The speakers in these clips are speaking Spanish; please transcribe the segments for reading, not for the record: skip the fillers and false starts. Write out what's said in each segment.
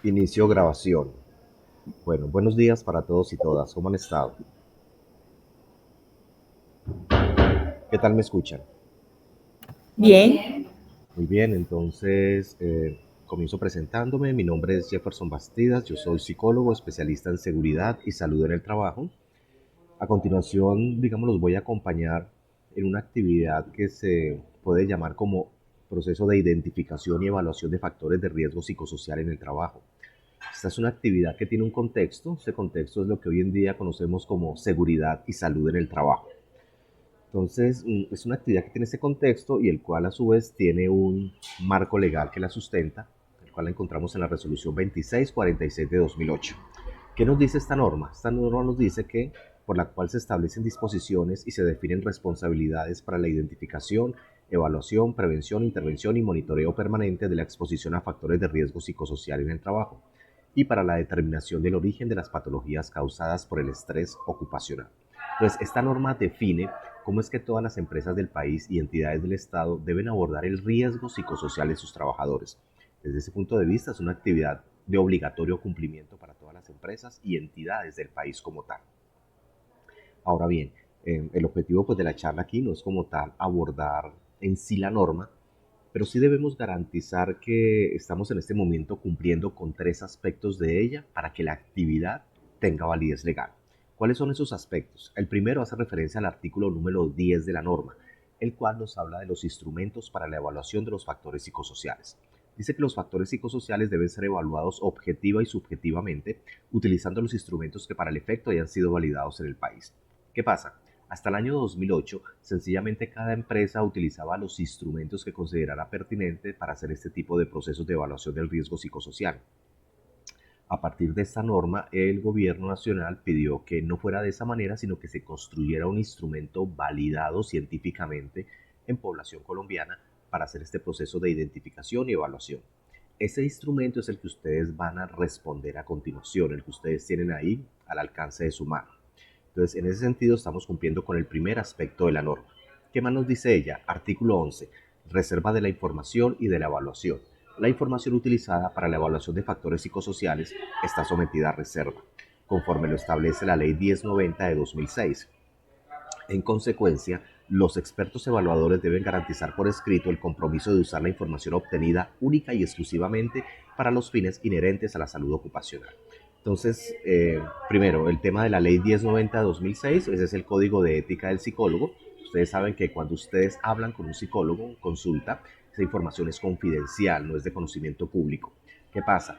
Inicio grabación. Bueno, buenos días para todos y todas. ¿Cómo han estado? ¿Qué tal me escuchan? Bien, Muy bien, entonces comienzo presentándome. Mi nombre es Jefferson Bastidas. Yo soy psicólogo especialista en seguridad y salud en el trabajo. A continuación, digamos, los voy a acompañar en una actividad que se puede llamar como proceso de identificación y evaluación de factores de riesgo psicosocial en el trabajo. Esta es una actividad que tiene un contexto. Ese contexto es lo que hoy en día conocemos como seguridad y salud en el trabajo. Entonces, es una actividad que tiene ese contexto y el cual a su vez tiene un marco legal que la sustenta, el cual la encontramos en la resolución 2646 de 2008. ¿Qué nos dice esta norma? Esta norma nos dice que por la cual se establecen disposiciones y se definen responsabilidades para la identificación, evaluación, prevención, intervención y monitoreo permanente de la exposición a factores de riesgo psicosocial en el trabajo y para la determinación del origen de las patologías causadas por el estrés ocupacional. Entonces, esta norma define cómo es que todas las empresas del país y entidades del Estado deben abordar el riesgo psicosocial de sus trabajadores. Desde ese punto de vista, es una actividad de obligatorio cumplimiento para todas las empresas y entidades del país como tal. Ahora bien, el objetivo pues, de la charla aquí no es como tal abordar en sí la norma, pero sí debemos garantizar que estamos en este momento cumpliendo con tres aspectos de ella para que la actividad tenga validez legal. ¿Cuáles son esos aspectos? El primero hace referencia al artículo número 10 de la norma, el cual nos habla de los instrumentos para la evaluación de los factores psicosociales. Dice que los factores psicosociales deben ser evaluados objetiva y subjetivamente utilizando los instrumentos que para el efecto hayan sido validados en el país. ¿Qué pasa? Hasta el año 2008, sencillamente cada empresa utilizaba los instrumentos que considerara pertinente para hacer este tipo de procesos de evaluación del riesgo psicosocial. A partir de esta norma, el gobierno nacional pidió que no fuera de esa manera, sino que se construyera un instrumento validado científicamente en población colombiana para hacer este proceso de identificación y evaluación. Ese instrumento es el que ustedes van a responder a continuación, el que ustedes tienen ahí al alcance de su mano. Entonces, en ese sentido, estamos cumpliendo con el primer aspecto de la norma. ¿Qué más nos dice ella? Artículo 11. Reserva de la información y de la evaluación. La información utilizada para la evaluación de factores psicosociales está sometida a reserva, conforme lo establece la Ley 1090 de 2006. En consecuencia, los expertos evaluadores deben garantizar por escrito el compromiso de usar la información obtenida única y exclusivamente para los fines inherentes a la salud ocupacional. Entonces, primero, el tema de la ley 1090 de 2006, ese es el código de ética del psicólogo. Ustedes saben que cuando ustedes hablan con un psicólogo, consulta, esa información es confidencial, no es de conocimiento público. ¿Qué pasa?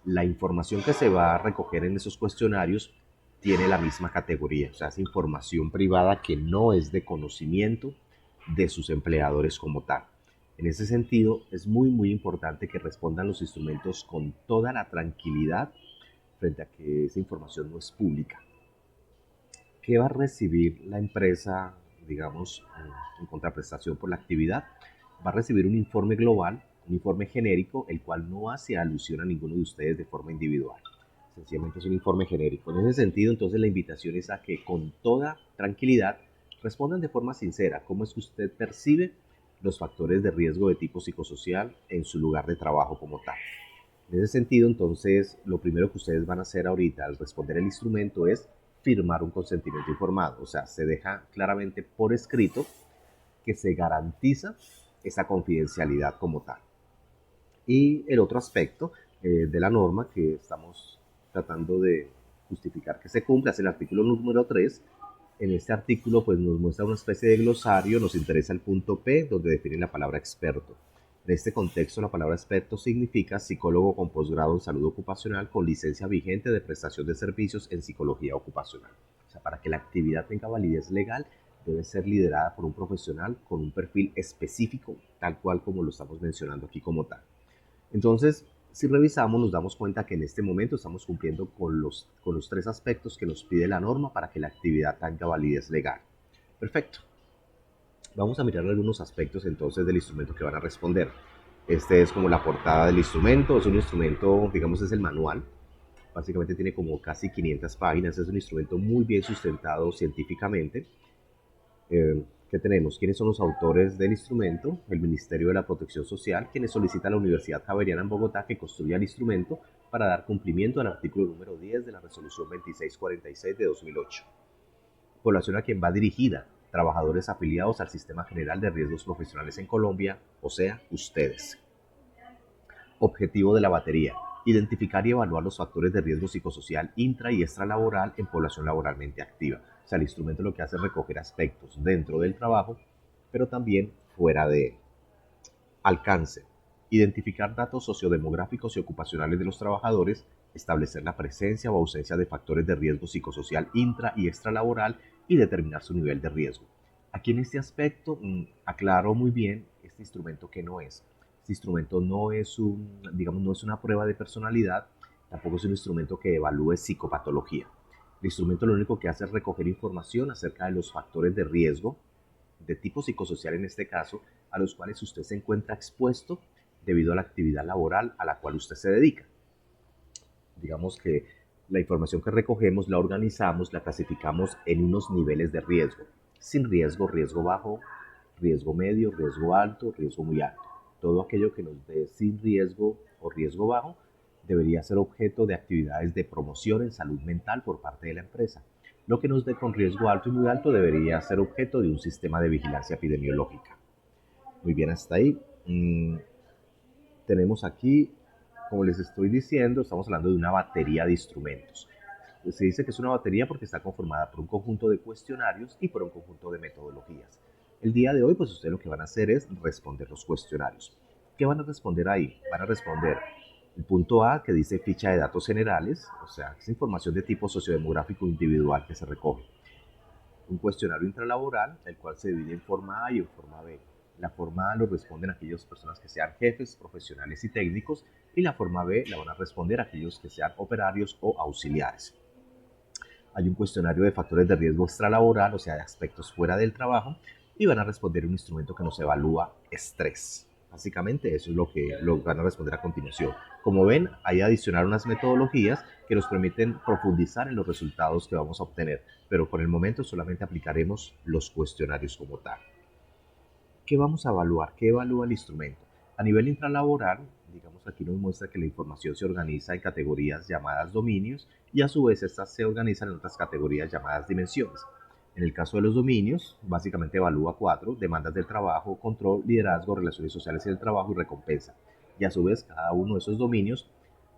La información que se va a recoger en esos cuestionarios tiene la misma categoría, o sea, es información privada que no es de conocimiento de sus empleadores como tal. En ese sentido, es muy importante que respondan los instrumentos con toda la tranquilidad frente a que esa información no es pública. ¿Qué va a recibir la empresa, digamos, en contraprestación por la actividad? Va a recibir un informe global, un informe genérico, el cual no hace alusión a ninguno de ustedes de forma individual. Sencillamente es un informe genérico. En ese sentido, entonces la invitación es a que con toda tranquilidad respondan de forma sincera cómo es que usted percibe los factores de riesgo de tipo psicosocial en su lugar de trabajo como tal. En ese sentido, entonces, lo primero que ustedes van a hacer ahorita al responder el instrumento es firmar un consentimiento informado. O sea, se deja claramente por escrito que se garantiza esa confidencialidad como tal. Y el otro aspecto de la norma que estamos tratando de justificar que se cumpla es el artículo número 3. En este artículo pues nos muestra una especie de glosario, nos interesa el punto P, donde define la palabra experto. En este contexto, la palabra experto significa psicólogo con posgrado en salud ocupacional con licencia vigente de prestación de servicios en psicología ocupacional. O sea, para que la actividad tenga validez legal, debe ser liderada por un profesional con un perfil específico, tal cual como lo estamos mencionando aquí como tal. Entonces, si revisamos, nos damos cuenta que en este momento estamos cumpliendo con los tres aspectos que nos pide la norma para que la actividad tenga validez legal. Perfecto. Vamos a mirar algunos aspectos entonces del instrumento que van a responder. Este es como la portada del instrumento, es un instrumento, digamos, es el manual. Básicamente tiene como casi 500 páginas, es un instrumento muy bien sustentado científicamente. ¿Qué tenemos? ¿Quiénes son los autores del instrumento? El Ministerio de la Protección Social, quienes solicita a la Universidad Javeriana en Bogotá que construya el instrumento para dar cumplimiento al artículo número 10 de la resolución 2646 de 2008. Población a quien va dirigida, trabajadores afiliados al Sistema General de Riesgos Profesionales en Colombia, o sea, ustedes. Objetivo de la batería: identificar y evaluar los factores de riesgo psicosocial intra y extralaboral en población laboralmente activa. O sea, el instrumento lo que hace es recoger aspectos dentro del trabajo, pero también fuera de él. Alcance: identificar datos sociodemográficos y ocupacionales de los trabajadores, establecer la presencia o ausencia de factores de riesgo psicosocial intra y extralaboral y determinar su nivel de riesgo. Aquí en este aspecto aclaro muy bien este instrumento que no es. Este instrumento no es no es una prueba de personalidad, tampoco es un instrumento que evalúe psicopatología. El instrumento lo único que hace es recoger información acerca de los factores de riesgo de tipo psicosocial en este caso, a los cuales usted se encuentra expuesto debido a la actividad laboral a la cual usted se dedica. Digamos que la información que recogemos la organizamos, la clasificamos en unos niveles de riesgo: sin riesgo, riesgo bajo, riesgo medio, riesgo alto, riesgo muy alto. Todo aquello que nos dé sin riesgo o riesgo bajo debería ser objeto de actividades de promoción en salud mental por parte de la empresa. Lo que nos dé con riesgo alto y muy alto debería ser objeto de un sistema de vigilancia epidemiológica. Muy bien, hasta ahí. Tenemos aquí, como les estoy diciendo, estamos hablando de una batería de instrumentos. Se dice que es una batería porque está conformada por un conjunto de cuestionarios y por un conjunto de metodologías. El día de hoy, pues ustedes lo que van a hacer es responder los cuestionarios. ¿Qué van a responder ahí? Van a responder el punto A, que dice ficha de datos generales, o sea, es información de tipo sociodemográfico individual que se recoge. Un cuestionario intralaboral, el cual se divide en forma A y en forma B. La forma A lo responden aquellas personas que sean jefes, profesionales y técnicos, y la forma B la van a responder aquellos que sean operarios o auxiliares. Hay un cuestionario de factores de riesgo extralaboral, o sea, de aspectos fuera del trabajo, y van a responder un instrumento que nos evalúa estrés. Básicamente eso es lo que van a responder a continuación. Como ven, hay adicionar unas metodologías que nos permiten profundizar en los resultados que vamos a obtener, pero por el momento solamente aplicaremos los cuestionarios como tal. ¿Qué vamos a evaluar? ¿Qué evalúa el instrumento? A nivel intralaboral, digamos, aquí nos muestra que la información se organiza en categorías llamadas dominios y a su vez estas se organizan en otras categorías llamadas dimensiones. En el caso de los dominios, básicamente evalúa 4: demandas del trabajo, control, liderazgo, relaciones sociales en el trabajo y recompensa. Y a su vez, cada uno de esos dominios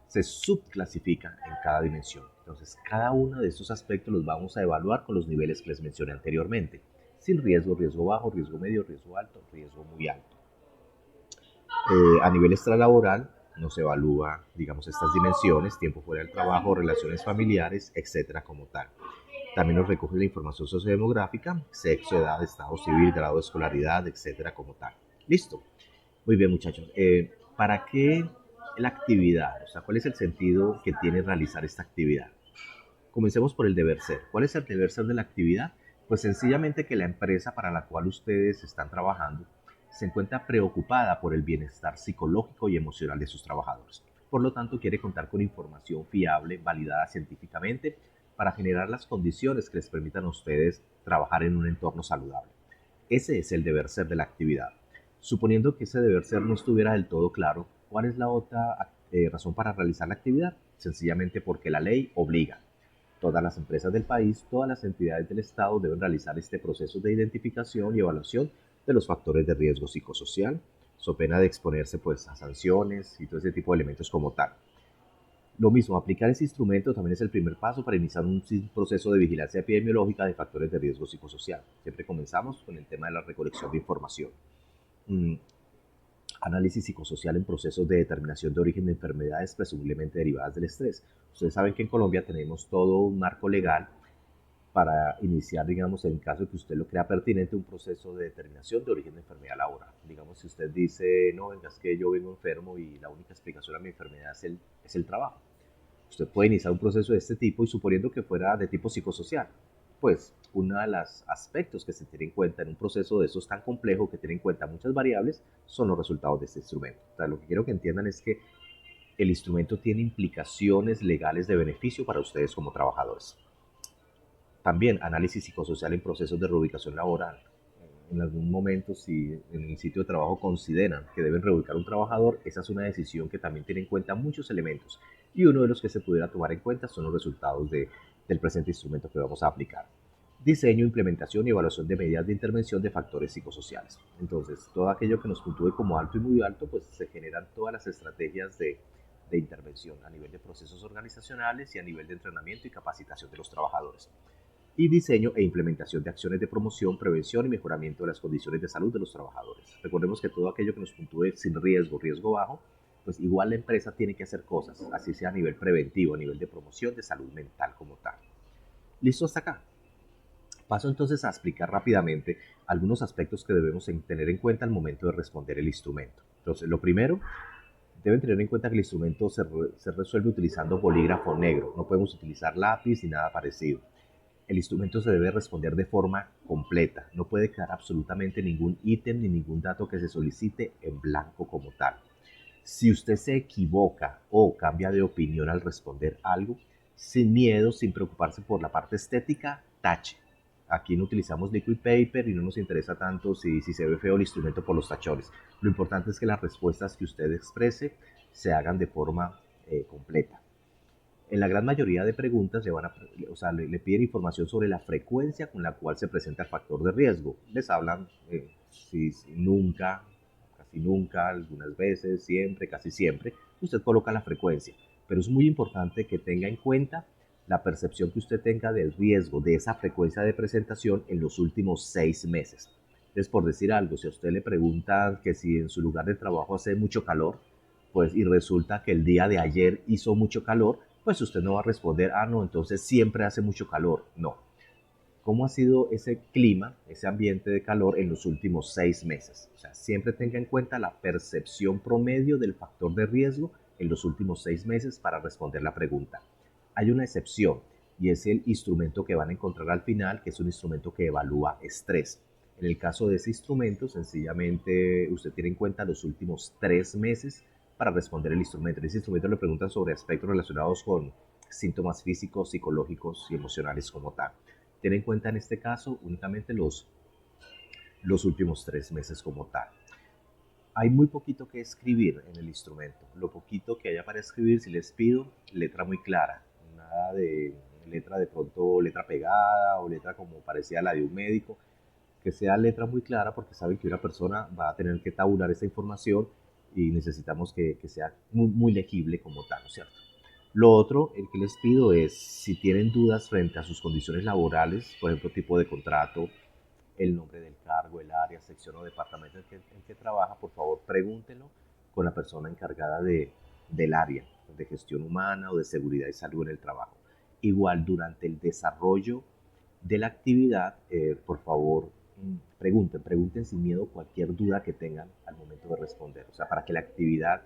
se subclasifica en cada dimensión. Entonces, cada uno de estos aspectos los vamos a evaluar con los niveles que les mencioné anteriormente: sin riesgo, riesgo bajo, riesgo medio, riesgo alto, riesgo muy alto. A nivel extralaboral nos evalúa, digamos, estas dimensiones: tiempo fuera del trabajo, relaciones familiares, etcétera, como tal. También nos recoge la información sociodemográfica: sexo, edad, estado civil, grado de escolaridad, etcétera, como tal. Listo. Muy bien, muchachos. ¿Para qué la actividad? O sea, ¿cuál es el sentido que tiene realizar esta actividad? Comencemos por el deber ser. ¿Cuál es el deber ser de la actividad? Pues sencillamente que la empresa para la cual ustedes están trabajando se encuentra preocupada por el bienestar psicológico y emocional de sus trabajadores. Por lo tanto, quiere contar con información fiable, validada científicamente, para generar las condiciones que les permitan a ustedes trabajar en un entorno saludable. Ese es el deber ser de la actividad. Suponiendo que ese deber ser no estuviera del todo claro, ¿cuál es la otra razón para realizar la actividad? Sencillamente porque la ley obliga. Todas las empresas del país, todas las entidades del Estado deben realizar este proceso de identificación y evaluación de los factores de riesgo psicosocial, so pena de exponerse pues a sanciones y todo ese tipo de elementos como tal. Lo mismo, aplicar ese instrumento también es el primer paso para iniciar un proceso de vigilancia epidemiológica de factores de riesgo psicosocial. Siempre comenzamos con el tema de la recolección de información. Mm, Análisis psicosocial en procesos de determinación de origen de enfermedades presumiblemente derivadas del estrés. Ustedes saben que en Colombia tenemos todo un marco legal para iniciar, digamos, en caso de que usted lo crea pertinente, un proceso de determinación de origen de enfermedad laboral. Digamos, si usted dice, no, venga, es que yo vengo enfermo y la única explicación a mi enfermedad es el trabajo. Usted puede iniciar un proceso de este tipo y suponiendo que fuera de tipo psicosocial, pues uno de los aspectos que se tiene en cuenta en un proceso de esos tan complejo, que tiene en cuenta muchas variables, son los resultados de este instrumento. O sea, lo que quiero que entiendan es que el instrumento tiene implicaciones legales de beneficio para ustedes como trabajadores. También análisis psicosocial en procesos de reubicación laboral. En algún momento, si en el sitio de trabajo consideran que deben reubicar un trabajador, esa es una decisión que también tiene en cuenta muchos elementos. y uno de los que se pudiera tomar en cuenta son los resultados del presente instrumento que vamos a aplicar. Diseño, implementación y evaluación de medidas de intervención de factores psicosociales. Entonces, todo aquello que nos puntúe como alto y muy alto, pues se generan todas las estrategias de intervención a nivel de procesos organizacionales y a nivel de entrenamiento y capacitación de los trabajadores. Y diseño e implementación de acciones de promoción, prevención y mejoramiento de las condiciones de salud de los trabajadores. Recordemos que todo aquello que nos puntúe sin riesgo, riesgo bajo, pues igual la empresa tiene que hacer cosas, así sea a nivel preventivo, a nivel de promoción de salud mental como tal. ¿Listo hasta acá? Paso entonces a explicar rápidamente algunos aspectos que debemos tener en cuenta al momento de responder el instrumento. Entonces, lo primero, deben tener en cuenta que el instrumento se resuelve utilizando bolígrafo negro. No podemos utilizar lápiz ni nada parecido. El instrumento se debe responder de forma completa. No puede quedar absolutamente ningún ítem ni ningún dato que se solicite en blanco como tal. Si usted se equivoca o cambia de opinión al responder algo, sin miedo, sin preocuparse por la parte estética, tache. Aquí no utilizamos liquid paper y no nos interesa tanto si se ve feo el instrumento por los tachones. Lo importante es que las respuestas que usted exprese se hagan de forma completa. En la gran mayoría de preguntas le piden información sobre la frecuencia con la cual se presenta el factor de riesgo. Les hablan si nunca, casi nunca, algunas veces, siempre, casi siempre. Usted coloca la frecuencia, pero es muy importante que tenga en cuenta la percepción que usted tenga del riesgo de esa frecuencia de presentación en los últimos 6 meses. Es por decir algo, si a usted le preguntan que si en su lugar de trabajo hace mucho calor, pues y resulta que el día de ayer hizo mucho calor, pues usted no va a responder, ah, no, entonces siempre hace mucho calor. No. ¿Cómo ha sido ese clima, ese ambiente de calor en los últimos 6 meses? O sea, siempre tenga en cuenta la percepción promedio del factor de riesgo en los últimos 6 meses para responder la pregunta. Hay una excepción y es el instrumento que van a encontrar al final, que es un instrumento que evalúa estrés. En el caso de ese instrumento, sencillamente usted tiene en cuenta los últimos 3 meses para responder el instrumento. En ese instrumento le preguntan sobre aspectos relacionados con síntomas físicos, psicológicos y emocionales como tal. Ten en cuenta en este caso únicamente los últimos 3 meses como tal. Hay muy poquito que escribir en el instrumento. Lo poquito que haya para escribir, si les pido, letra muy clara. Nada de letra de pronto, letra pegada o letra como parecía la de un médico. Que sea letra muy clara porque saben que una persona va a tener que tabular esa información y necesitamos que sea muy, muy legible como tal, ¿no es cierto? Lo otro, el que les pido es, si tienen dudas frente a sus condiciones laborales, por ejemplo, tipo de contrato, el nombre del cargo, el área, sección o departamento en que trabaja, por favor pregúntenlo con la persona encargada del área de gestión humana o de seguridad y salud en el trabajo. Igual, durante el desarrollo de la actividad, por favor, pregunten sin miedo cualquier duda que tengan al momento de responder. O sea, para que la actividad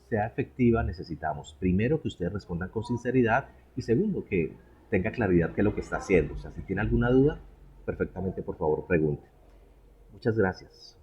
sea efectiva necesitamos, primero, que ustedes respondan con sinceridad y segundo, que tenga claridad qué es lo que está haciendo. O sea, si tiene alguna duda, perfectamente, por favor, pregunte. Muchas gracias.